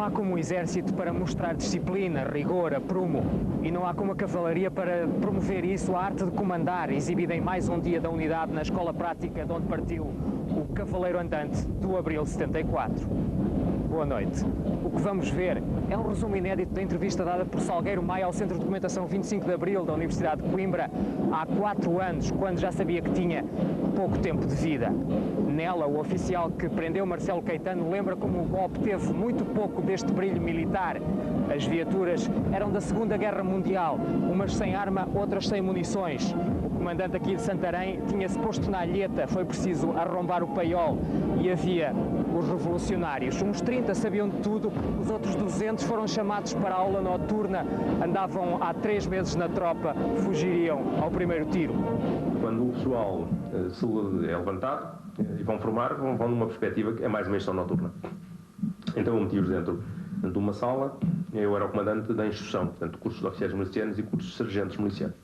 há como o exército para mostrar disciplina, rigor, aprumo. E não há como a cavalaria para promover isso, a arte de comandar, exibida em mais um dia da unidade na escola prática de onde partiu o Cavaleiro Andante do Abril de 74. Boa noite. O que vamos ver é um resumo inédito da entrevista dada por Salgueiro Maia ao Centro de Documentação 25 de Abril da Universidade de Coimbra há 4 anos, quando já sabia que tinha pouco tempo de vida. Nela, o oficial que prendeu Marcelo Caetano lembra como o golpe teve muito pouco deste brilho militar. As viaturas eram da Segunda Guerra Mundial, umas sem arma, outras sem munições. O comandante aqui de Santarém tinha-se posto na alheta, foi preciso arrombar o paiol e havia os revolucionários. Uns 30 sabiam de tudo, os outros 200 foram chamados para a aula noturna, andavam há 3 meses na tropa, fugiriam ao primeiro tiro. Quando o pessoal se é levantado e vão formar, vão numa perspectiva que é mais uma missão noturna. Então eu meti-os dentro de uma sala, eu era o comandante da instrução, portanto, cursos de oficiais milicianos e cursos de sargentos milicianos.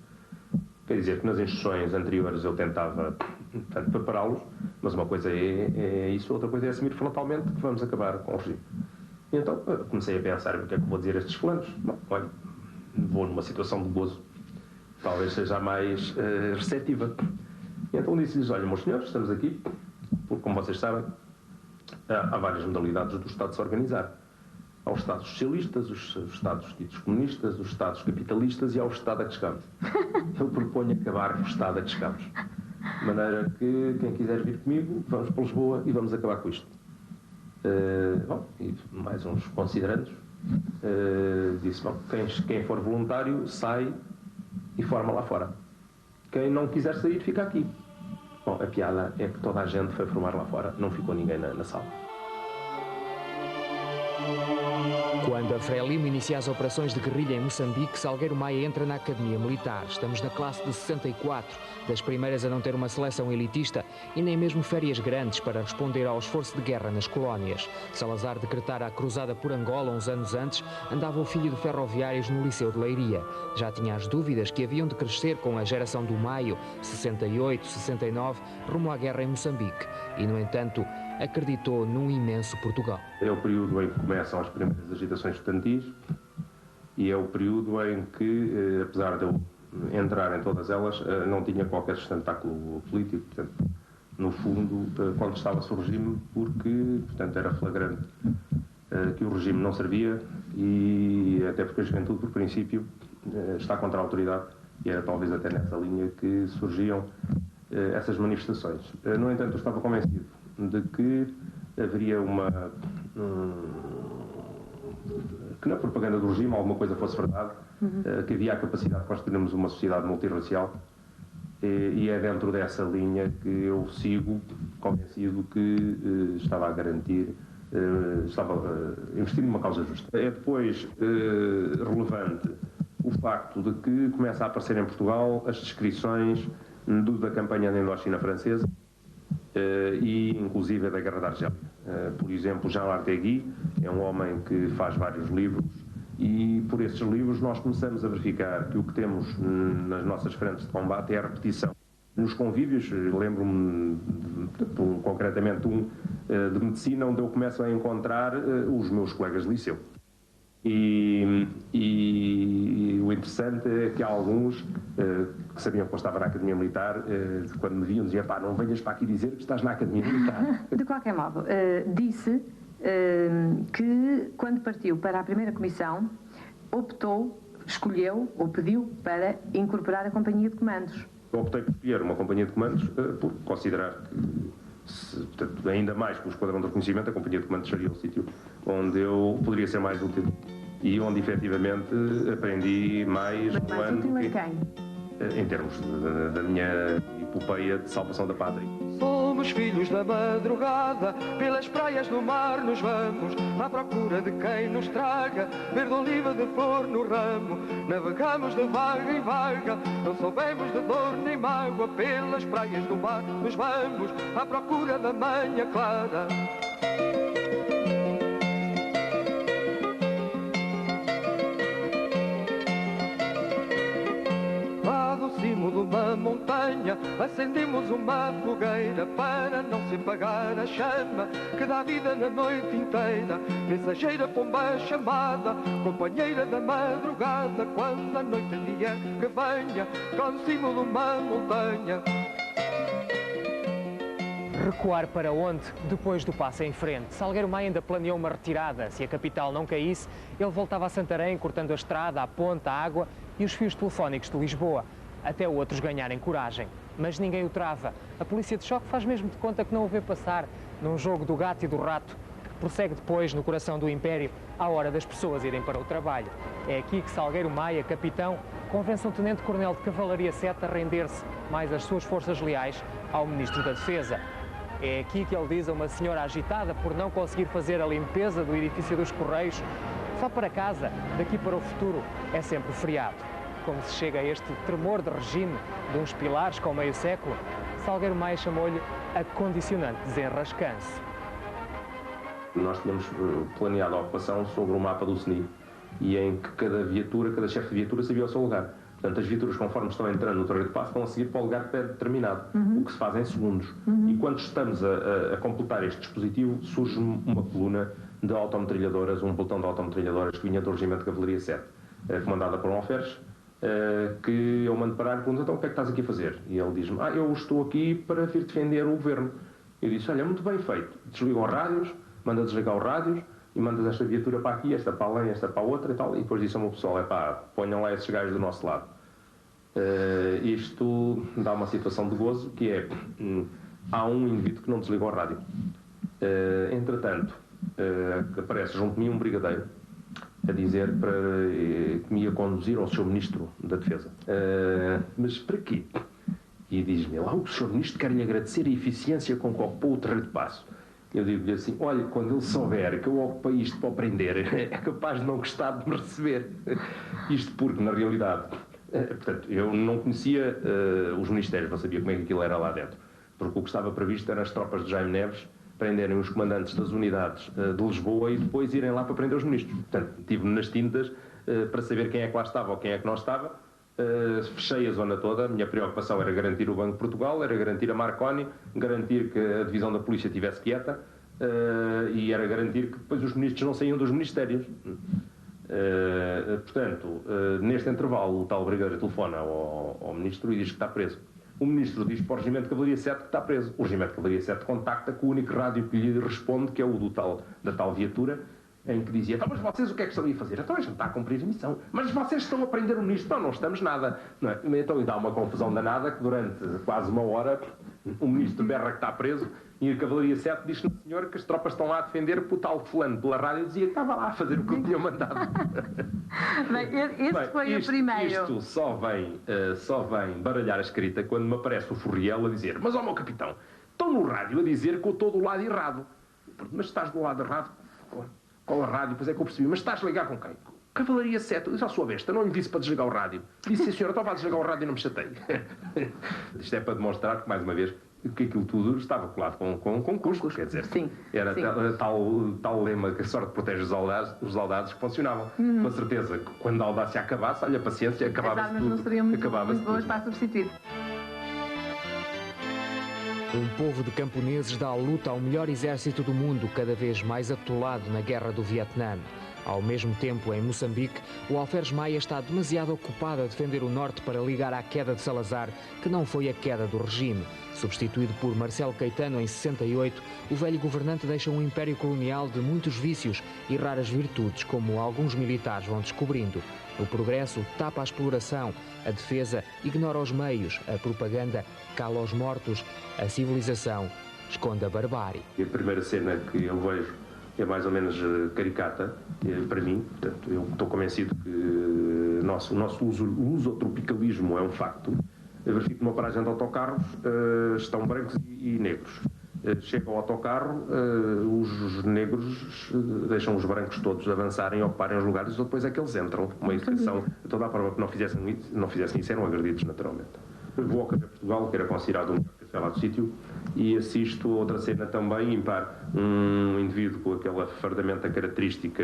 Quer dizer que nas instruções anteriores eu tentava, portanto, prepará-los, mas uma coisa é isso, outra coisa é assumir frontalmente que vamos acabar com o regime. E então comecei a pensar o que é que vou dizer a estes fulanos. Bom, olha, vou numa situação de gozo, talvez seja a mais receptiva. E então disse-lhes, olha, meus senhores, estamos aqui, porque como vocês sabem, há várias modalidades do Estado se organizar. Há os Estados socialistas, os Estados ditos comunistas, os Estados capitalistas e há o Estado a que chegamos. Eu proponho acabar com o Estado a que chegamos. De maneira que quem quiser vir comigo, vamos para Lisboa e vamos acabar com isto. Bom, e mais uns considerandos. Disse, bom, quem for voluntário sai e forma lá fora. Quem não quiser sair fica aqui. Bom, a piada é que toda a gente foi formar lá fora, não ficou ninguém na sala. Quando a Frelimo inicia as operações de guerrilha em Moçambique, Salgueiro Maia entra na Academia Militar. Estamos na classe de 64, das primeiras a não ter uma seleção elitista e nem mesmo férias grandes para responder ao esforço de guerra nas colónias. Salazar decretara a cruzada por Angola uns anos antes, andava o filho de ferroviários no Liceu de Leiria. Já tinha as dúvidas que haviam de crescer com a geração do Maio, 68, 69, rumo à guerra em Moçambique. E, no entanto, acreditou num imenso Portugal. É o período em que começam as primeiras agitações estudantis e é o período em que, apesar de eu entrar em todas elas, não tinha qualquer sustentáculo político. Portanto, no fundo, contestava-se o regime porque, portanto, era flagrante que o regime não servia e até porque a juventude, por princípio, está contra a autoridade e era talvez até nessa linha que surgiam essas manifestações. No entanto, eu estava convencido de que haveria que na propaganda do regime alguma coisa fosse verdade, que havia a capacidade de construirmos uma sociedade multirracial e é dentro dessa linha que eu sigo convencido que estava a garantir, estava investindo numa causa justa. É depois relevante o facto de que começa a aparecer em Portugal as descrições da campanha da Indochina francesa e inclusive da Guerra da Argélia. Por exemplo, Jean Artegui é um homem que faz vários livros e por esses livros nós começamos a verificar que o que temos nas nossas frentes de combate é a repetição. Nos convívios, lembro-me concretamente de medicina, onde eu começo a encontrar os meus colegas de liceu. E o interessante é que há alguns que sabiam que eu estava na Academia Militar, quando me viam, diziam, pá, não venhas para aqui dizer que estás na Academia Militar. De qualquer modo, disse que quando partiu para a primeira comissão, escolheu ou pediu para incorporar a companhia de comandos. Eu optei por escolher uma companhia de comandos por considerar que, portanto, ainda mais que o Esquadrão do Reconhecimento, a companhia de comandos seria o sítio onde eu poderia ser mais útil e onde efetivamente aprendi mais no ano útil a quem? Em termos da minha epopeia de salvação da pátria. Somos filhos da madrugada, pelas praias do mar nos vamos, à procura de quem nos traga verde oliva de flor no ramo. Navegamos de vaga em vaga, não soubemos de dor nem mágoa, pelas praias do mar nos vamos, à procura da manhã clara. Lá do cimo de uma montanha, acendemos uma fogueira para não se apagar a chama que dá vida na noite inteira. Mensageira pomba chamada, companheira da madrugada, quando a noite vier que venha, cá no cimo de uma montanha. Recuar para onde? Depois do passo em frente. Salgueiro Maia ainda planeou uma retirada. Se a capital não caísse, ele voltava a Santarém, cortando a estrada, a ponte, a água e os fios telefónicos de Lisboa, até outros ganharem coragem. Mas ninguém o trava. A polícia de choque faz mesmo de conta que não o vê passar, num jogo do gato e do rato. Prossegue depois, no coração do Império, à hora das pessoas irem para o trabalho. É aqui que Salgueiro Maia, capitão, convence um tenente-coronel de Cavalaria 7 a render-se, mais as suas forças leais, ao Ministro da Defesa. É aqui que ele diz a uma senhora agitada por não conseguir fazer a limpeza do edifício dos Correios: só para casa, daqui para o futuro, é sempre feriado. Como se chega a este tremor de regime de uns pilares com meio século, Salgueiro Maia chamou-lhe a condicionante desenrascanço. Nós tínhamos planeado a ocupação sobre o mapa do CNI e em que cada viatura, cada chefe de viatura sabia o seu lugar. Portanto, as viaturas, conforme estão entrando no terreiro de passo, vão a seguir para o lugar pré-determinado, o que se faz em segundos. E quando estamos a completar este dispositivo, surge uma coluna de autometralhadoras, um pelotão de autometralhadoras que vinha do Regimento de Cavalaria 7, comandada por um alferes, que eu mando parar e pergunto: então o que é que estás aqui a fazer? E ele diz-me: eu estou aqui para vir defender o governo. Eu disse: olha, muito bem feito, desliga os rádios, manda desligar os rádios, e mandas esta viatura para aqui, esta para além, esta para a outra e tal. E depois disse ao meu pessoal: ponham lá esses gajos do nosso lado. Isto dá uma situação de gozo, que é, há um indivíduo que não desligou o rádio. Entretanto, aparece junto de mim um brigadeiro a dizer que me ia conduzir ao Sr. Ministro da Defesa. Mas para quê? E diz-me: o Sr. Ministro quer lhe agradecer a eficiência com que ocupou o terreiro de passo. Eu digo-lhe assim: olha, quando ele souber que eu ocupei isto para o prender, é capaz de não gostar de me receber. Isto porque, na realidade, portanto, eu não conhecia os ministérios, não sabia como é que aquilo era lá dentro. Porque o que estava previsto eram as tropas de Jaime Neves prenderem os comandantes das unidades de Lisboa e depois irem lá para prender os ministros. Portanto, estive-me nas tintas para saber quem é que lá estava ou quem é que não estava. Fechei a zona toda. A minha preocupação era garantir o Banco de Portugal, era garantir a Marconi, garantir que a divisão da polícia estivesse quieta e era garantir que depois os ministros não saíam dos ministérios. Portanto, neste intervalo, o tal brigadeiro telefona ao ministro e diz que está preso. O ministro diz para o Regimento de Cavalaria 7 que está preso. O Regimento de Cavalaria 7 contacta com o único rádio que lhe responde, que é o da tal viatura, em que dizia: então, mas vocês o que é que estão a fazer? Então a gente está a cumprir a missão. Mas vocês estão a prender o ministro? Não estamos nada. Não é? Então, e dá uma confusão danada, que durante quase uma hora o ministro berra que está preso e a Cavalaria 7 diz: não, senhor, que as tropas estão lá a defender, porque o tal fulano pela rádio dizia que estava lá a fazer o que eu tinha mandado. Esse foi o primeiro. Isto só vem baralhar a escrita quando me aparece o Furriel a dizer: mas, ó meu capitão, estão no rádio a dizer que eu estou do lado errado. Mas estás do lado errado? Qual a rádio? Pois é que eu percebi. Mas estás a ligar com quem? Cavalaria 7. Eu disse: à sua besta, não lhe disse para desligar o rádio. Disse: sim, senhora, estava a desligar o rádio e não me chatei. Isto é para demonstrar que, mais uma vez, que aquilo tudo estava colado com concursos. Quer dizer, sim, era sim. Tal lema que a sorte protege os audaces que funcionavam. Com certeza que quando a audácia acabasse, olha, a paciência, acabava-se tudo. As armas não seriam muito boas para substituir. Um povo de camponeses dá a luta ao melhor exército do mundo, cada vez mais atolado na guerra do Vietnã. Ao mesmo tempo, em Moçambique, o alferes Maia está demasiado ocupado a defender o norte para ligar à queda de Salazar, que não foi a queda do regime. Substituído por Marcelo Caetano em 68, o velho governante deixa um império colonial de muitos vícios e raras virtudes, como alguns militares vão descobrindo. O progresso tapa a exploração, a defesa ignora os meios, a propaganda cala os mortos, a civilização esconde a barbárie. A primeira cena que eu vejo é mais ou menos caricata, para mim. Portanto, eu estou convencido que o nosso lusotropicalismo é um facto. Eu verifico numa paragem de autocarros, estão brancos e negros. Chega ao autocarro, os negros deixam os brancos todos avançarem, ocuparem os lugares, e depois é que eles entram. Uma educação, toda a prova que não fizessem isso, eram agredidos naturalmente. Vou ao Café Portugal, que era considerado um café lá do sítio, e assisto a outra cena também ímpar. Um indivíduo com aquela fardamenta característica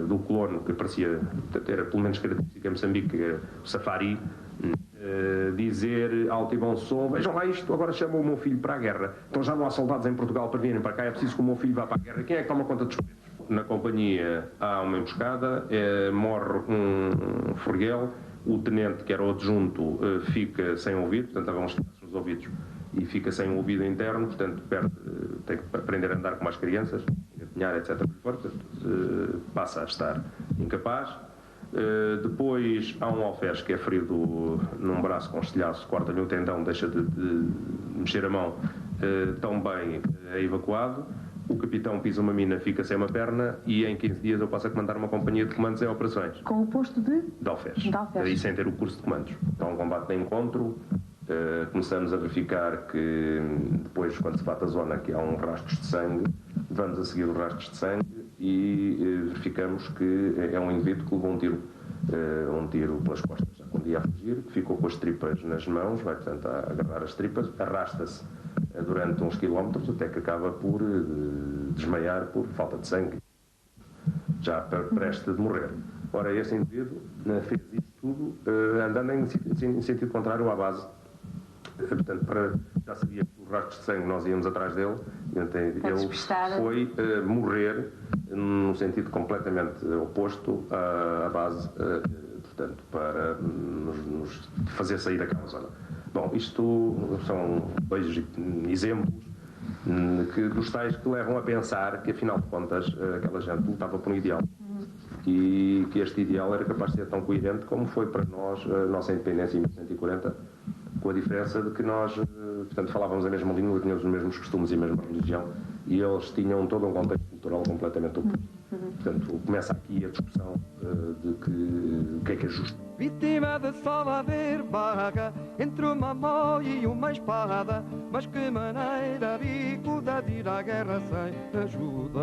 do colono, que parecia, era pelo menos característica em Moçambique, que era o safari, dizer alto e bom som, vejam lá isto, agora chamam o meu filho para a guerra. Então já não há soldados em Portugal para virem para cá, é preciso que o meu filho vá para a guerra. Quem é que toma conta dos presos? Na companhia há uma emboscada, morre um forguel, o tenente, que era o adjunto, fica sem ouvido, portanto havia uns pedaços nos ouvidos, e fica sem o ouvido interno, portanto tem que aprender a andar como as crianças, engatinhar, etc. Portanto, passa a estar incapaz. Depois há um alferes que é ferido num braço com estilhaço, corta-lhe o tendão, deixa de mexer a mão, também é evacuado. O capitão pisa uma mina, fica sem uma perna, e em 15 dias eu passo a comandar uma companhia de comandos em operações. Com o posto de alferes. Alferes. E sem ter o curso de comandos. Então, um combate de encontro, começamos a verificar que depois, quando se bate a zona, que há um rastro de sangue, vamos a seguir os rastros de sangue e verificamos que é um indivíduo que levou um tiro pelas costas, já com o dia a fugir, que ficou com as tripas nas mãos, vai, portanto, a agarrar as tripas, arrasta-se durante uns quilómetros, até que acaba por desmaiar por falta de sangue, já prestes de morrer. Ora, este indivíduo fez isto tudo andando em sentido contrário à base. Portanto, já sabia que os rastros de sangue nós íamos atrás dele, ele foi morrer num sentido completamente oposto à base, portanto, para nos fazer sair daquela zona. Bom, isto são dois exemplos dos tais que levam a pensar que, afinal de contas, aquela gente lutava por um ideal. E que este ideal era capaz de ser tão coerente como foi para nós a nossa independência em 1940, com a diferença de que nós, portanto, falávamos a mesma língua, tínhamos os mesmos costumes e a mesma religião, e eles tinham todo um contexto cultural completamente oposto. Portanto, começa aqui a discussão de o que é justo. Vítima de só haver vaga entre uma mão e uma espada, mas que maneira bicuda de ir à guerra sem ajuda.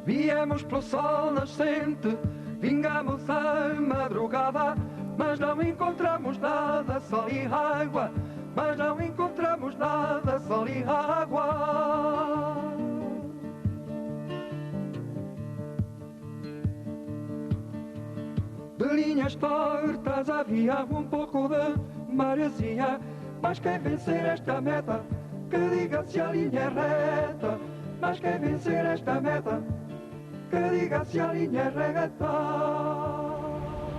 Viemos pelo sol nascente, vingamos a madrugada, mas não encontramos nada, sol e água, mas não encontramos nada, sol e água. De linhas tortas havia um pouco de maresia, mas quem vencer esta meta, que diga se a linha é reta, mas quem vencer esta meta, que diga se a linha é reta.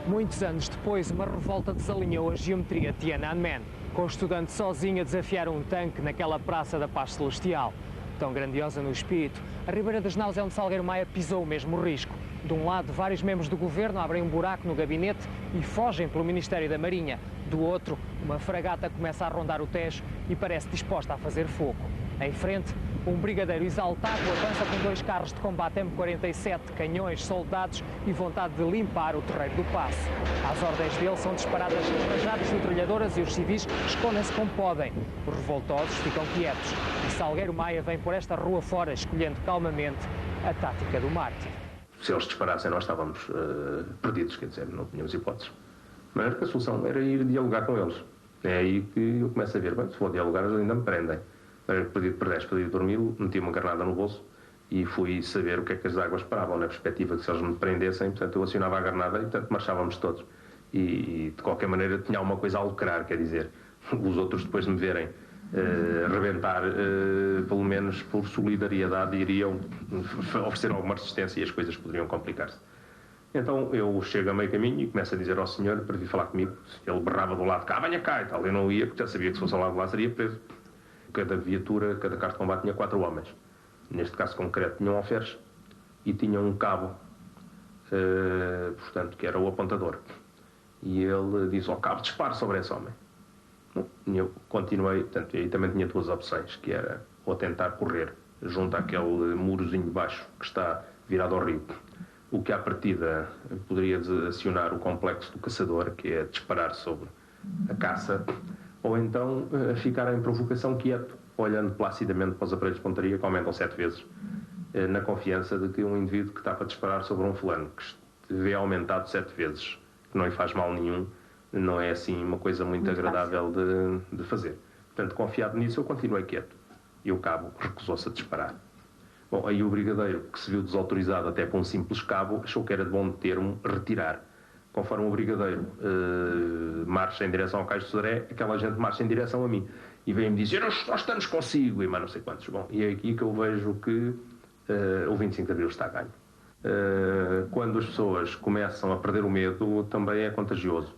Muitos anos depois, uma revolta desalinhou a geometria Tiananmen, com o estudante sozinho a desafiar um tanque naquela Praça da Paz Celestial. Tão grandiosa no espírito, a Ribeira das Naus onde Salgueiro Maia pisou o mesmo risco. De um lado, vários membros do governo abrem um buraco no gabinete e fogem pelo Ministério da Marinha. Do outro, uma fragata começa a rondar o Tejo e parece disposta a fazer fogo. Em frente, um brigadeiro exaltado avança com 2 carros de combate M47, canhões, soldados e vontade de limpar o terreiro do paço. Às ordens dele são disparadas rajadas metralhadoras e os civis escondem-se como podem. Os revoltosos ficam quietos e Salgueiro Maia vem por esta rua fora, escolhendo calmamente a tática do mártir. Se eles disparassem, nós estávamos perdidos, quer dizer, não tínhamos hipóteses. Mas a solução era ir dialogar com eles. É aí que eu começo a ver, bem, se for dialogar, eles ainda me prendem. Perdido por 10, perdido por 1000, meti uma granada no bolso e fui saber o que é que as águas esperavam, na perspectiva que se eles me prendessem, portanto eu acionava a granada e portanto marchávamos todos. E de qualquer maneira tinha alguma coisa a lucrar, quer dizer, os outros depois de me verem rebentar, pelo menos por solidariedade, iriam oferecer alguma resistência e as coisas poderiam complicar-se. Então eu chego a meio caminho e começo a dizer ao senhor para vir falar comigo. Ele berrava do lado de cá, venha cá e tal. Eu não ia porque já sabia que se fosse ao lado de lá seria preso. Cada viatura, cada carro de combate tinha 4 homens. Neste caso concreto tinha um alferes e tinha um cabo, portanto, que era o apontador. E ele diz ao cabo, dispare sobre esse homem. E eu continuei, portanto, aí também tinha 2 opções, que era ou tentar correr junto àquele murozinho de baixo que está virado ao rio, o que à partida poderia acionar o complexo do caçador, que é disparar sobre a caça, ou então ficar em provocação quieto, olhando placidamente para os aparelhos de pontaria que aumentam 7 vezes, na confiança de que um indivíduo que está para disparar sobre um fulano, que vê aumentado 7 vezes, que não lhe faz mal nenhum, não é assim uma coisa muito agradável de fazer. Portanto, confiado nisso, eu continuei quieto. E o cabo recusou-se a disparar. Bom, aí o brigadeiro, que se viu desautorizado até por um simples cabo, achou que era de bom termo retirar. Conforme o brigadeiro marcha em direção ao Cais de Sodré, aquela gente marcha em direção a mim. E vem-me dizer, nós estamos consigo, e mais não sei quantos. Bom, e é aqui que eu vejo que o 25 de Abril está a ganho. Quando as pessoas começam a perder o medo, também é contagioso.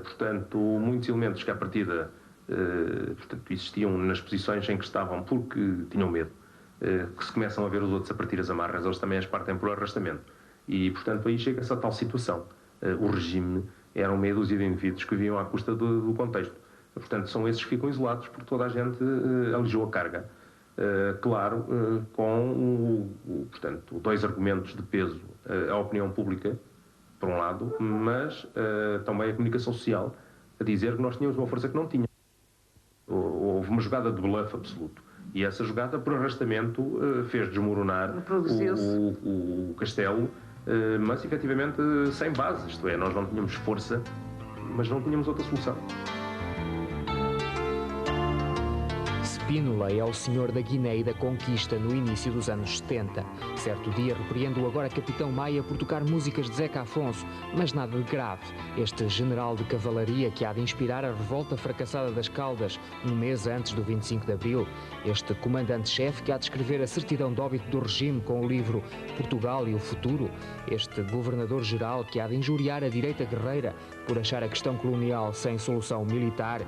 Portanto, muitos elementos que à partida existiam nas posições em que estavam porque tinham medo, que se começam a ver os outros a partir as amarras, eles também as partem por arrastamento. E, portanto, aí chega-se a tal situação. O regime eram meia dúzia de indivíduos que viviam à custa do contexto. Portanto, são esses que ficam isolados porque toda a gente alijou a carga. Claro, com portanto, dois argumentos de peso, a opinião pública, por um lado, mas também a comunicação social, a dizer que nós tínhamos uma força que não tinha. Houve uma jogada de bluff absoluto. E essa jogada, por arrastamento, fez desmoronar o castelo, mas efetivamente sem base. Isto é, nós não tínhamos força, mas não tínhamos outra solução. Spínola é o senhor da Guiné e da Conquista no início dos anos 70. Certo dia repreende o agora capitão Maia por tocar músicas de Zeca Afonso, mas nada de grave. Este general de cavalaria que há de inspirar a revolta fracassada das Caldas um mês antes do 25 de Abril. Este comandante-chefe que há de escrever a certidão de óbito do regime com o livro Portugal e o Futuro. Este governador-geral que há de injuriar a direita guerreira por achar a questão colonial sem solução militar.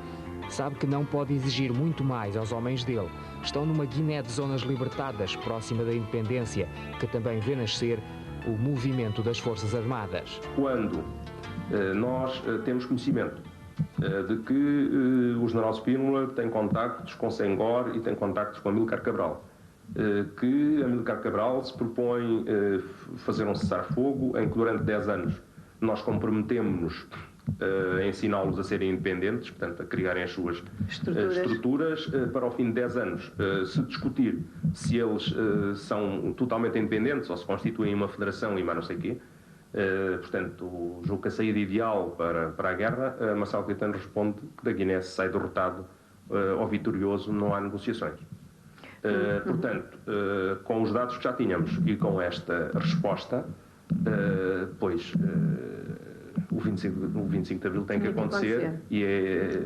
Sabe que não pode exigir muito mais aos homens dele. Estão numa Guiné de zonas libertadas, próxima da independência, que também vê nascer o movimento das Forças Armadas. Quando nós temos conhecimento de que o general Spínola tem contactos com Senghor e tem contactos com Amílcar Cabral, que Amílcar Cabral se propõe fazer um cessar-fogo em que durante 10 anos nós comprometemos-nos a ensiná-los a serem independentes, portanto a criarem as suas estruturas para ao fim de 10 anos se discutir se eles são totalmente independentes ou se constituem uma federação e mais não sei o quê. Portanto, julgo que a saída ideal para a guerra, Marcelo Caetano responde que da Guiné se sai derrotado ou vitorioso, não há negociações. Portanto, com os dados que já tínhamos e com esta resposta, o 25 de Abril tem que acontecer e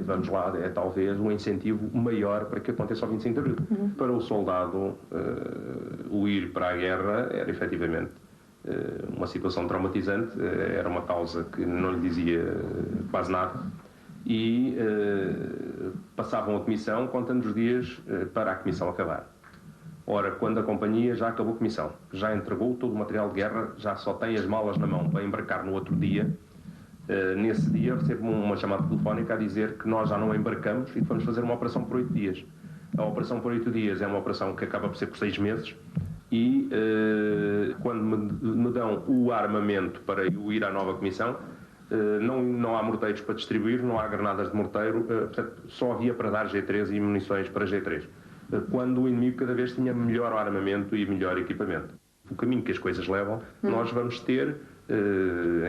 vamos lá, é talvez um incentivo maior para que aconteça o 25 de Abril. Para o soldado, o ir para a guerra era efetivamente uma situação traumatizante, era uma causa que não lhe dizia quase nada e passavam a comissão contando os dias para a comissão acabar. Ora, quando a companhia já acabou a comissão, já entregou todo o material de guerra, já só tem as malas na mão para embarcar no outro dia, nesse dia recebo uma chamada telefónica a dizer que nós já não embarcamos e que vamos fazer uma operação por 8 dias. A operação por 8 dias é uma operação que acaba por ser por 6 meses e quando me dão o armamento para eu ir à nova comissão, não há morteiros para distribuir, não há granadas de morteiro, portanto, só havia para dar G3 e munições para G3. Quando o inimigo cada vez tinha melhor armamento e melhor equipamento. O caminho que as coisas levam, nós vamos ter,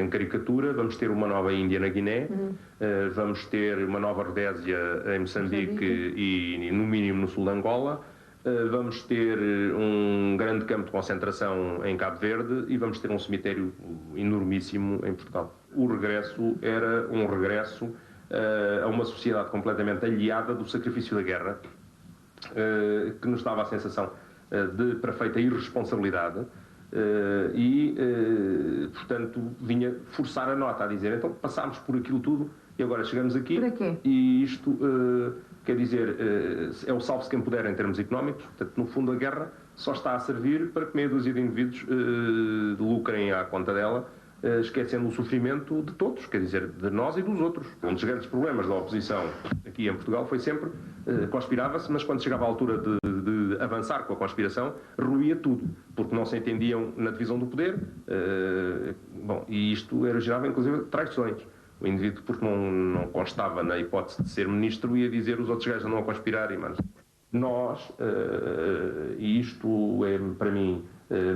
em caricatura, vamos ter uma nova Índia na Guiné, vamos ter uma nova Rodésia em Moçambique e no mínimo no sul de Angola, vamos ter um grande campo de concentração em Cabo Verde e vamos ter um cemitério enormíssimo em Portugal. O regresso era um regresso a uma sociedade completamente aliada do sacrifício da guerra, que nos dava a sensação de perfeita irresponsabilidade portanto, vinha forçar a nota a dizer, então passámos por aquilo tudo e agora chegamos aqui e isto, quer dizer, é o salve-se quem puder em termos económicos, portanto, no fundo a guerra só está a servir para que meia dúzia de indivíduos lucrem à conta dela, esquecendo o sofrimento de todos, quer dizer, de nós e dos outros. Um dos grandes problemas da oposição aqui em Portugal foi sempre, conspirava-se, mas quando chegava à altura de avançar com a conspiração, ruía tudo, porque não se entendiam na divisão do poder, e isto gerava inclusive traições. O indivíduo, porque não constava na hipótese de ser ministro, ia dizer os outros gajos andam a conspirar, nós, e isto é para mim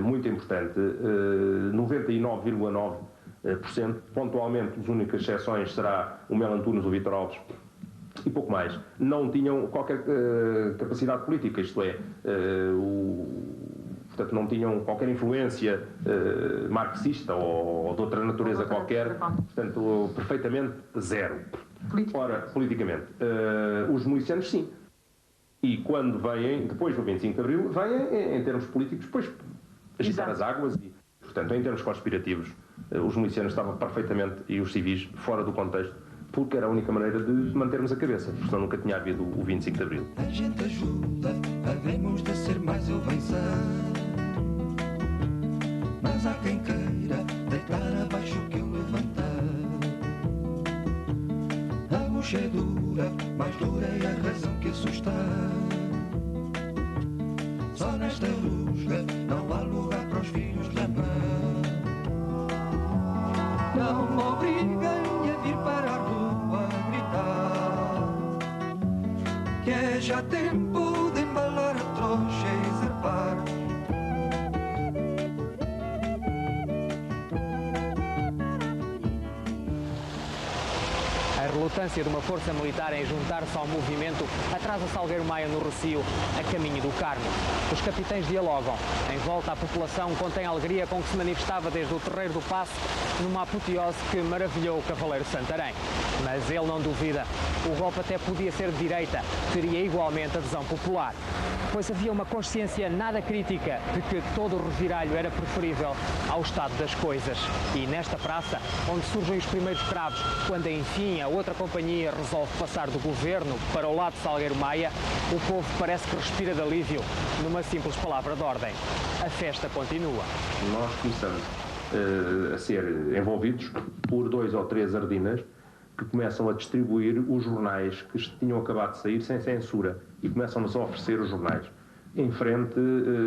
muito importante, 99,9%, pontualmente as únicas exceções será o Melo Antunes, o Vítor Alves e pouco mais, não tinham qualquer capacidade política, isto é, o portanto não tinham qualquer influência marxista ou de outra natureza qualquer, portanto perfeitamente zero. Ora, politicamente, os milicianos sim. E quando vêm, depois do 25 de Abril, vêm em termos políticos, depois agitar as águas e, portanto, em termos conspirativos, os milicianos estavam perfeitamente, e os civis, fora do contexto, porque era a única maneira de mantermos a cabeça, porque senão nunca tinha havido o 25 de Abril. A gente ajuda, havemos de ser mais ou vencer. Mas há quem queira deitar abaixo que eu levantar. A bucha é dura, mais dura é a razão que assustar. Só nesta rusga não há lugar para os filhos clamar. Não me obriguem a vir para a rua gritar, que é já tempo de embalar a trouxa e zarpar. A relutância de uma força militar em juntar-se ao movimento atrasa Salgueiro Maia no Rossio, a caminho do Carmo. Os capitães dialogam. Em volta, a população contém a alegria com que se manifestava desde o Terreiro do Paço, numa apoteose que maravilhou o cavaleiro Santarém. Mas ele não duvida. O golpe até podia ser de direita, teria igualmente adesão popular. Pois havia uma consciência nada crítica de que todo o reviralho era preferível ao estado das coisas. E nesta praça, onde surgem os primeiros cravos, quando enfim a outra companhia resolve passar do governo para o lado de Salgueiro Maia, o povo parece que respira de alívio, numa simples palavra de ordem. A festa continua. Nós começamos a ser envolvidos por 2 ou 3 ardinas que começam a distribuir os jornais que tinham acabado de sair sem censura e começam-nos a oferecer os jornais. Em frente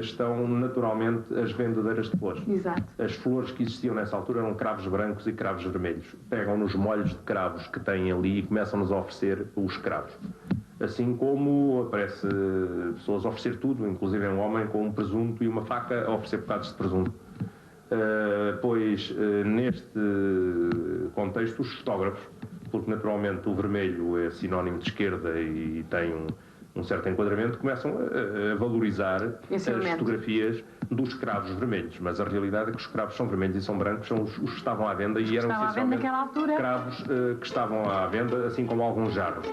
estão naturalmente as vendedeiras de flores. Exato. As flores que existiam nessa altura eram cravos brancos e cravos vermelhos. Pegam nos molhos de cravos que têm ali e começam-nos a oferecer os cravos. Assim como aparece pessoas a oferecer tudo, inclusive um homem com um presunto e uma faca a oferecer bocados de presunto. Pois neste contexto os fotógrafos, porque naturalmente o vermelho é sinónimo de esquerda e tem um certo enquadramento, começam a valorizar as fotografias dos cravos vermelhos, mas a realidade é que os cravos são vermelhos e são brancos, são os que estavam à venda e eram essencialmente cravos que estavam à venda, assim como alguns jarros.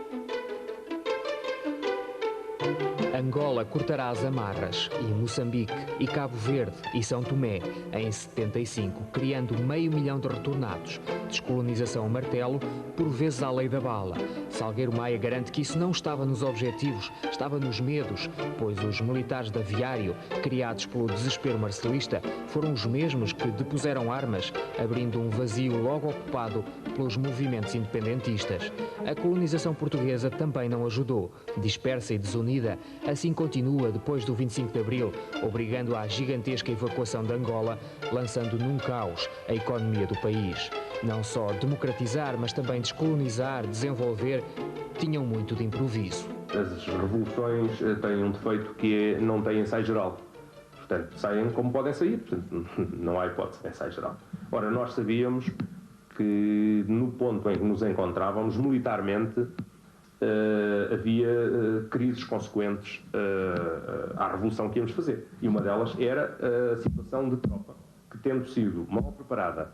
Angola cortará as amarras, e Moçambique, e Cabo Verde, e São Tomé, em 75, criando 500 mil de retornados. Descolonização a martelo, por vezes à lei da bala. Salgueiro Maia garante que isso não estava nos objetivos, estava nos medos, pois os militares de aviário, criados pelo desespero marcelista, foram os mesmos que depuseram armas, abrindo um vazio logo ocupado pelos movimentos independentistas. A colonização portuguesa também não ajudou. Dispersa e desunida, assim continua depois do 25 de Abril, obrigando à gigantesca evacuação de Angola, lançando num caos a economia do país. Não só democratizar, mas também descolonizar, desenvolver, tinham muito de improviso. As revoluções têm um defeito que é não têm ensaio geral. Portanto, saem como podem sair, portanto, não há hipótese de ensaio geral. Ora, nós sabíamos que no ponto em que nos encontrávamos, militarmente, havia crises consequentes à revolução que íamos fazer. E uma delas era a situação de tropa, que tendo sido mal preparada,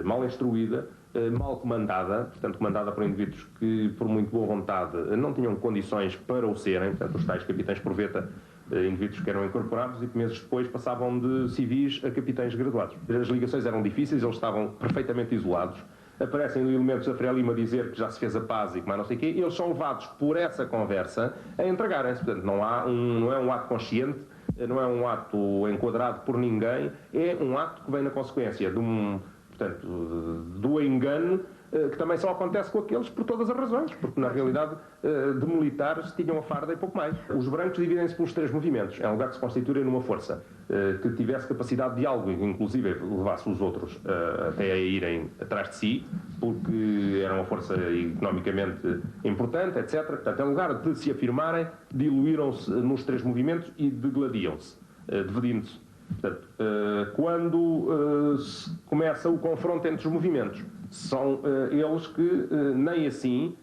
mal instruída, mal comandada, portanto comandada por indivíduos que, por muito boa vontade, não tinham condições para o serem, portanto os tais capitães porveta, indivíduos que eram incorporados e que meses depois passavam de civis a capitães graduados. As ligações eram difíceis, eles estavam perfeitamente isolados. Aparecem elementos da Frelimo a dizer que já se fez a paz e que mais não sei o quê, eles são levados por essa conversa a entregarem-se. Portanto, não é um ato consciente, não é um ato enquadrado por ninguém, é um ato que vem na consequência do engano, que também só acontece com aqueles por todas as razões, porque na realidade de militares tinham a farda e pouco mais. Os brancos dividem-se pelos 3 movimentos, é um lugar que se constitui numa força que tivesse capacidade de diálogo, inclusive levasse os outros até a irem atrás de si, porque era uma força economicamente importante, etc. Portanto, em lugar de se afirmarem, diluíram-se nos 3 movimentos e degladiam-se, dividindo-se. Portanto, quando começa o confronto entre os movimentos, são eles que nem assim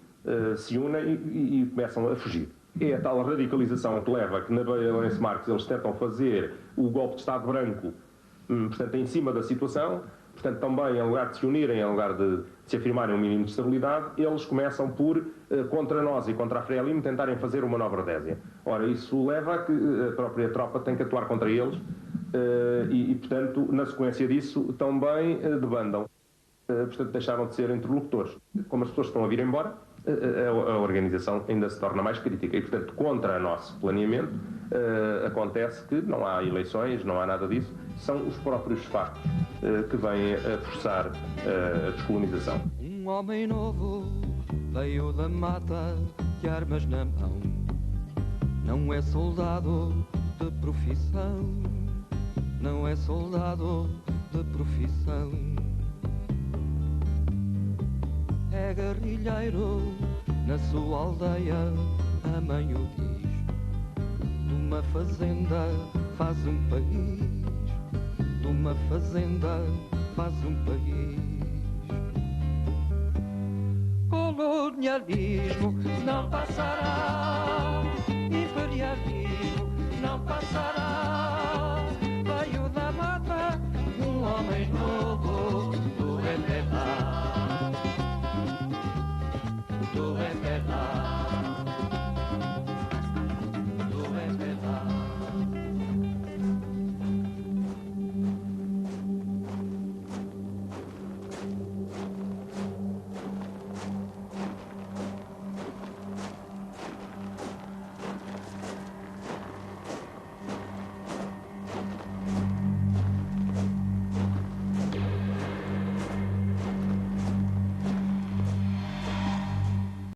se unem e começam a fugir. É a tal radicalização que leva a que na Beira Lourenço Marques eles tentam fazer o golpe de Estado branco, portanto, em cima da situação. Portanto, também, em lugar de se unirem, em lugar de se afirmarem um mínimo de estabilidade, eles começam por, contra nós e contra a Frelimo, tentarem fazer uma nova Rodésia. Ora, isso leva a que a própria tropa tem que atuar contra eles e, portanto, na sequência disso, também debandam. Portanto, deixaram de ser interlocutores. Como as pessoas estão a vir embora, a organização ainda se torna mais crítica. E, portanto, contra o nosso planeamento, acontece que não há eleições, não há nada disso. São os próprios factos que vêm a forçar a descolonização. Um homem novo veio da mata de armas na mão. Não é soldado de profissão. Não é soldado de profissão. É guerrilheiro na sua aldeia, a mãe o diz. De uma fazenda faz um país. De uma fazenda faz um país. Colonialismo não passará. Imperialismo não passará.